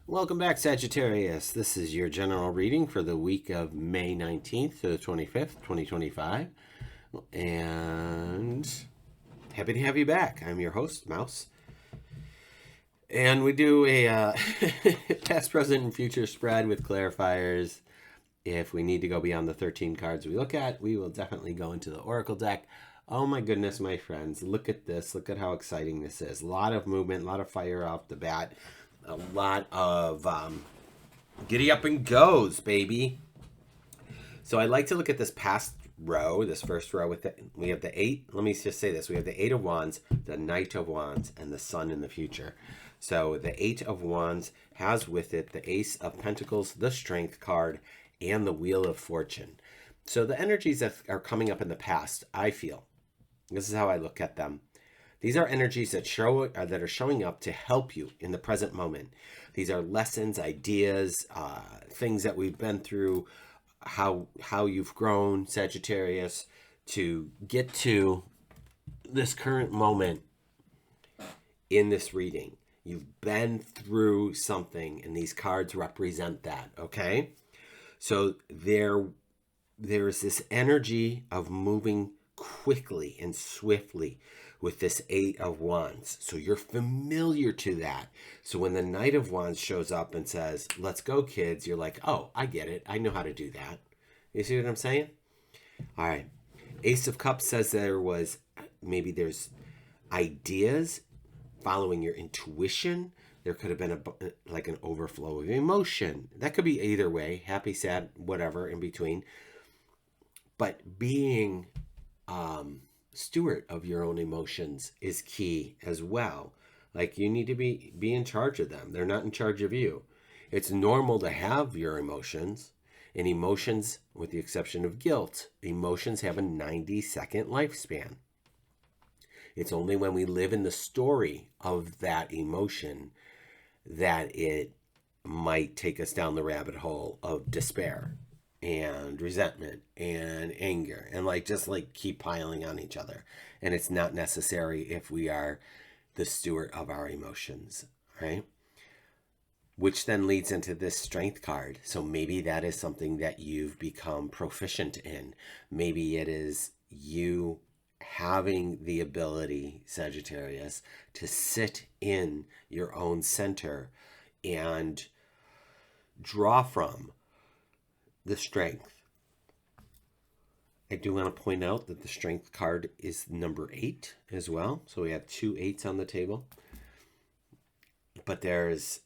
Welcome back, Sagittarius. This is your general reading for the week of May 19th to the 25th, 2025. And happy to have you back. I'm your host, Mouse. And we do a past, present, and future spread with clarifiers. If we need to go beyond the 13 cards we look at, we will definitely go into the Oracle deck. Oh my goodness, my friends. Look at this. Look at how exciting this is. A lot of movement, a lot of fire off the bat. A lot of giddy up and goes, baby. So I like to look at this past row, this first row with we have the 8. Let me just say this. We have the 8 of Wands, the Knight of Wands, and the Sun in the future. So the 8 of Wands has with it the Ace of Pentacles, the Strength card, and the Wheel of Fortune. So the energies that are coming up in the past, I feel, this is how I look at them. These are energies that are showing up to help you in the present moment. These are lessons, ideas, things that we've been through, how you've grown, Sagittarius, to get to this current moment in this reading. You've been through something, and these cards represent that, okay? So there's this energy of moving quickly and swiftly with this 8 of Wands. So you're familiar to that. So when the Knight of Wands shows up and says, let's go, kids, you're like, oh, I get it. I know how to do that. You see what I'm saying? All right. Ace of Cups says there's ideas following your intuition. There could have been like an overflow of emotion. That could be either way, happy, sad, whatever in between. But being steward of your own emotions is key as well. Like, you need to be in charge of them. They're not in charge of you. It's normal to have your emotions, and emotions, with the exception of guilt, emotions have a 90-second lifespan. It's only when we live in the story of that emotion that it might take us down the rabbit hole of despair and resentment and anger and just keep piling on each other. And it's not necessary if we are the steward of our emotions, right? Which then leads into this Strength card. So maybe that is something that you've become proficient in. Maybe it is you having the ability, Sagittarius, to sit in your own center and draw from the Strength. I do want to point out that the Strength card is number 8 as well. So we have 2 8s on the table. But this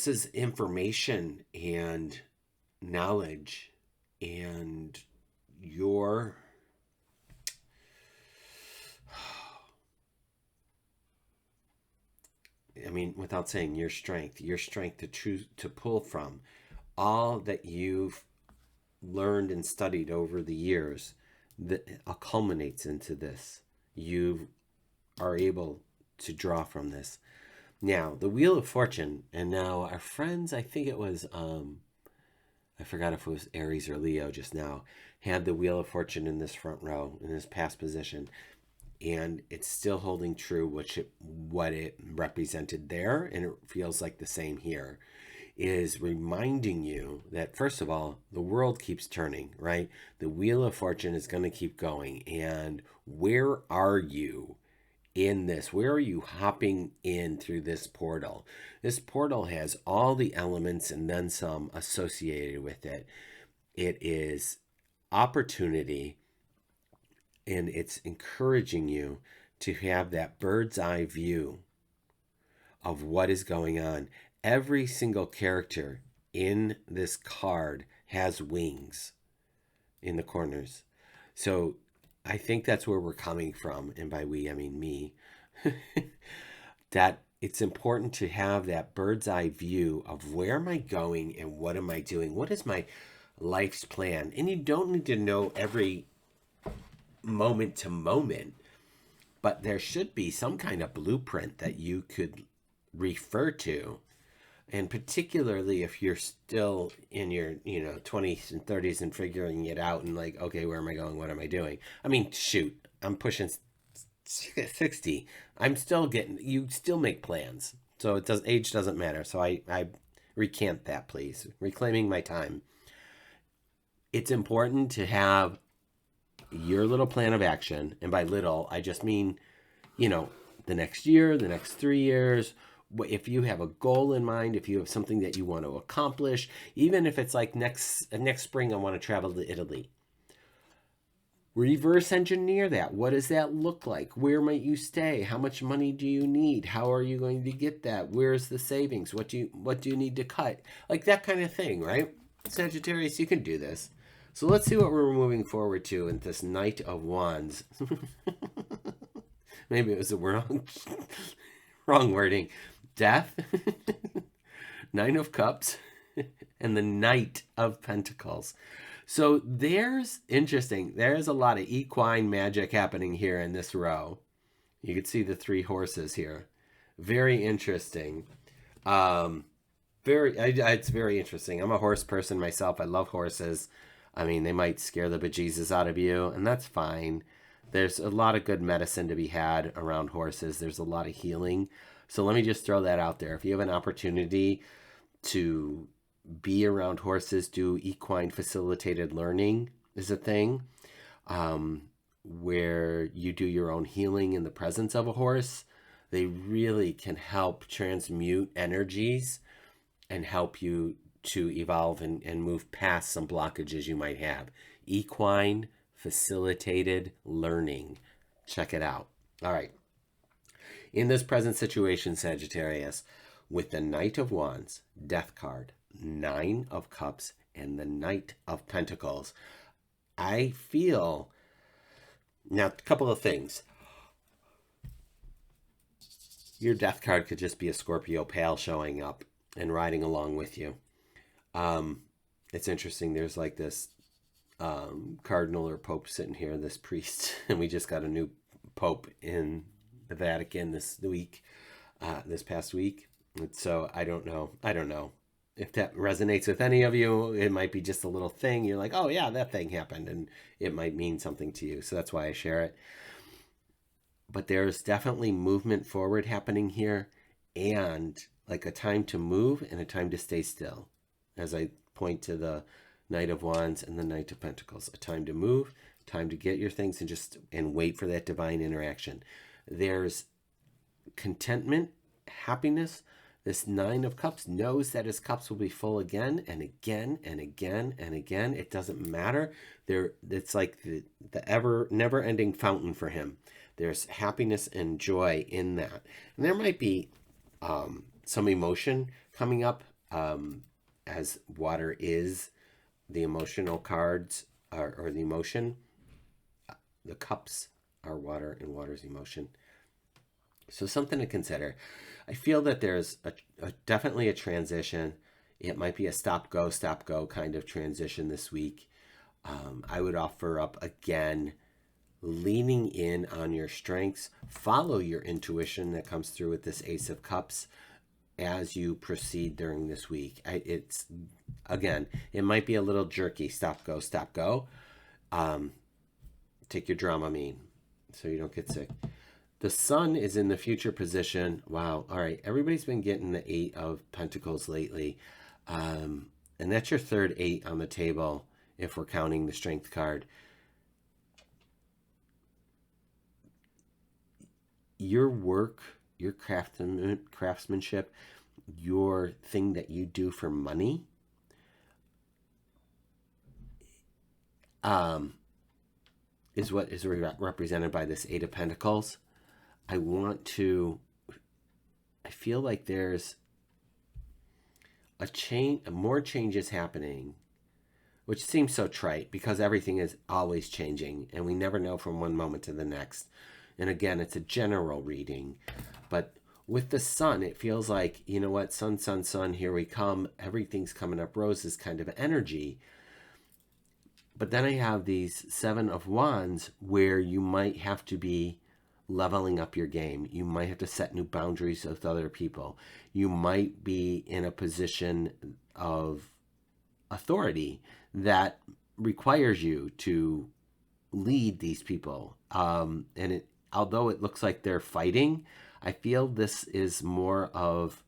is information and knowledge and your without saying your strength to pull from. All that you've learned and studied over the years that culminates into this. You are able to draw from this. Now, the Wheel of Fortune, and now our friends, I think it was, I forgot if it was Aries or Leo just now, had the Wheel of Fortune in this front row, in this past position. And it's still holding true what it represented there, and it feels like the same here. Is reminding you that, first of all, the world keeps turning, right? The Wheel of Fortune is going to keep going. And where are you in this? Where are you hopping in through this portal? This portal has all the elements and then some associated with it. It is opportunity, and it's encouraging you to have that bird's eye view of what is going on. Every single character in this card has wings in the corners. So I think that's where we're coming from. And by we, I mean me. That it's important to have that bird's eye view of where am I going and what am I doing? What is my life's plan? And you don't need to know every moment to moment, but there should be some kind of blueprint that you could refer to. And particularly if you're still in your 20s and 30s and figuring it out and okay, where am I going? What am I doing? I mean, shoot, I'm pushing 60. You still make plans. So age doesn't matter. So I recant that, please. Reclaiming my time. It's important to have your little plan of action. And by little, I just mean, the next year, the next 3 years. If you have a goal in mind, if you have something that you want to accomplish, even if it's like next spring, I want to travel to Italy. Reverse engineer that. What does that look like? Where might you stay? How much money do you need? How are you going to get that? Where's the savings? What do you need to cut? Like that kind of thing, right? Sagittarius, you can do this. So let's see what we're moving forward to in this Knight of Wands. Maybe it was the wrong wording. Death, Nine of Cups, and the Knight of Pentacles. So there's a lot of equine magic happening here in this row. You can see the 3 horses here. Very interesting. It's very interesting. I'm a horse person myself. I love horses. I mean, they might scare the bejesus out of you, and that's fine. There's a lot of good medicine to be had around horses. There's a lot of healing. So let me just throw that out there. If you have an opportunity to be around horses, do equine facilitated learning is a thing, where you do your own healing in the presence of a horse. They really can help transmute energies and help you to evolve and move past some blockages you might have. Equine facilitated learning. Check it out. All right. In this present situation, Sagittarius, with the Knight of Wands, Death card, 9 of Cups, and the Knight of Pentacles, I feel... Now, a couple of things. Your Death card could just be a Scorpio pal showing up and riding along with you. It's interesting. There's like this cardinal or pope sitting here, this priest, and we just got a new pope in the Vatican this past week. And so I don't know if that resonates with any of you. It might be just a little thing. You're like, oh yeah, that thing happened, and it might mean something to you. So that's why I share it. But there's definitely movement forward happening here, and like a time to move and a time to stay still. As I point to the Knight of Wands and the Knight of Pentacles, a time to move, time to get your things and wait for that divine interaction. There's contentment, happiness. This 9 of Cups knows that his cups will be full again and again and again and again. It doesn't matter. It's like the never-ending fountain for him. There's happiness and joy in that. And there might be some emotion coming up, as water is the emotional cards, or the emotion. The cups are water, and water's emotion. So something to consider. I feel that there's definitely a transition. It might be a stop go kind of transition this week. I would offer up again, leaning in on your strengths. Follow your intuition that comes through with this Ace of Cups as you proceed during this week. It might be a little jerky. Stop go. Take your Dramamine so you don't get sick. The Sun is in the future position. Wow. All right. Everybody's been getting the 8 of Pentacles lately. And that's your third 8 on the table if we're counting the Strength card. Your work, your craftsmanship, your thing that you do for money, is what is represented by this 8 of Pentacles. I feel like there's more changes happening, which seems so trite because everything is always changing and we never know from one moment to the next. And again, it's a general reading, but with the Sun, it feels like, you know what, sun, here we come. Everything's coming up roses kind of energy. But then I have these 7 of Wands where you might have to be leveling up your game. You might have to set new boundaries with other people. You might be in a position of authority that requires you to lead these people. Although it looks like they're fighting, I feel this is more of,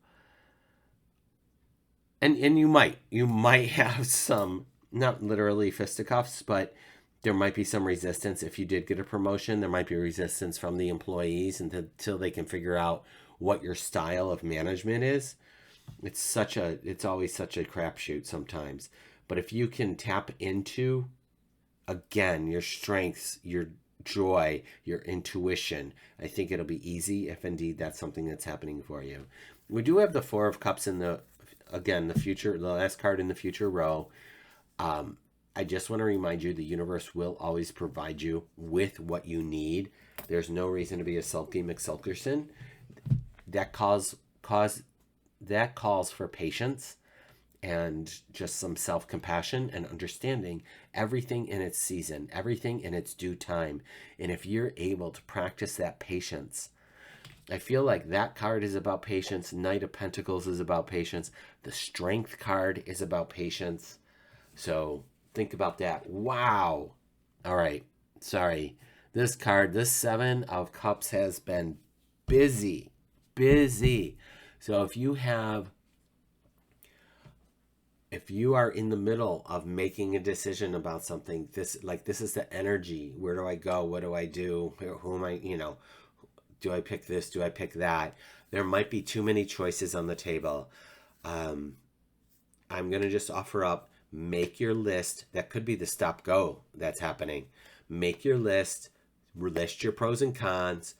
and you might have some, not literally fisticuffs, but there might be some resistance. If you did get a promotion, there might be resistance from the employees until they can figure out what your style of management is. It's always such a crapshoot sometimes. But if you can tap into, again, your strengths, your joy, your intuition, I think it'll be easy if indeed that's something that's happening for you. We do have the Four of Cups in the future, the last card in the future row. I just want to remind you, the universe will always provide you with what you need. There's no reason to be a sulky McSulkerson. That calls for patience and just some self-compassion and understanding everything in its season, everything in its due time. And if you're able to practice that patience, I feel like that card is about patience. Knight of Pentacles is about patience. The Strength card is about patience. So think about that. Wow. All right. Sorry. This card, this Seven of Cups, has been busy. So if you are in the middle of making a decision about something, this is the energy. Where do I go? What do I do? Who am I, do I pick this? Do I pick that? There might be too many choices on the table. I'm going to just offer up, make your list. That could be the stop-go that's happening. Make your list, list your pros and cons,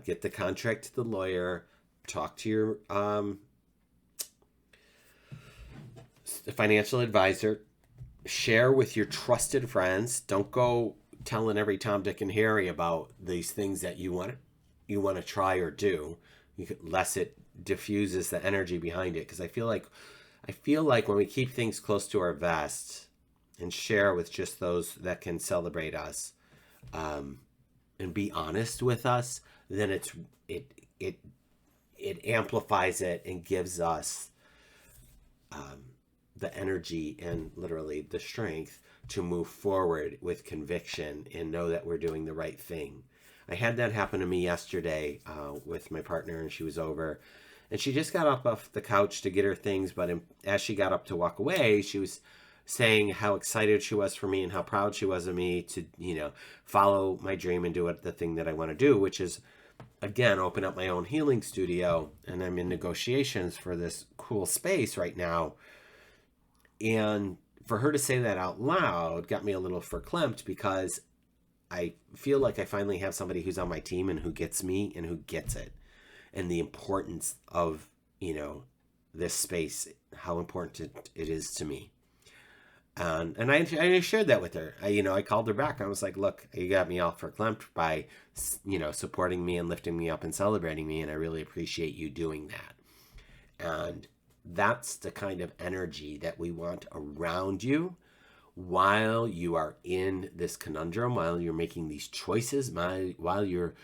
get the contract to the lawyer, talk to your financial advisor, share with your trusted friends. Don't go telling every Tom, Dick, and Harry about these things that you want to try or do, less it diffuses the energy behind it. Because I feel like when we keep things close to our vest and share with just those that can celebrate us, and be honest with us, then it amplifies it and gives us the energy and literally the strength to move forward with conviction and know that we're doing the right thing. I had that happen to me yesterday with my partner, and she was over, and she just got up off the couch to get her things, but as she got up to walk away, she was saying how excited she was for me and how proud she was of me to, follow my dream and do the thing that I want to do, which is, again, open up my own healing studio. And I'm in negotiations for this cool space right now. And for her to say that out loud got me a little verklempt, because I feel like I finally have somebody who's on my team and who gets me and who gets it. And the importance of, this space, how important it is to me. And I shared that with her. I called her back. I was like, look, you got me all verklempt by, supporting me and lifting me up and celebrating me. And I really appreciate you doing that. And that's the kind of energy that we want around you while you are in this conundrum, while you're making these choices, while you're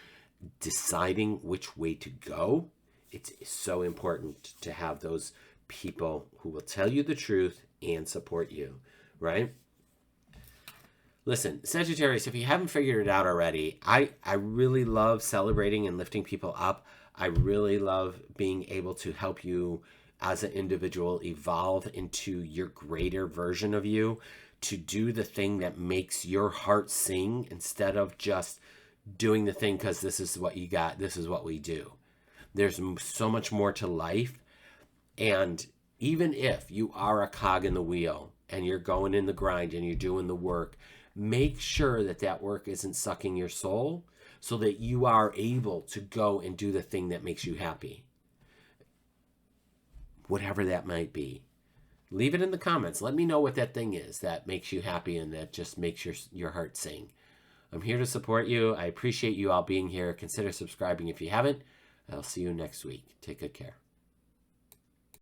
deciding which way to go. It's so important to have those people who will tell you the truth and support you, right? Listen, Sagittarius, if you haven't figured it out already, I really love celebrating and lifting people up. I really love being able to help you as an individual evolve into your greater version of you, to do the thing that makes your heart sing instead of just doing the thing because this is what you got, this is what we do. There's so much more to life. And even if you are a cog in the wheel and you're going in the grind and you're doing the work, make sure that work isn't sucking your soul, so that you are able to go and do the thing that makes you happy. Whatever that might be. Leave it in the comments. Let me know what that thing is that makes you happy and that just makes your heart sing. I'm here to support you. I appreciate you all being here. Consider subscribing if you haven't. I'll see you next week. Take good care.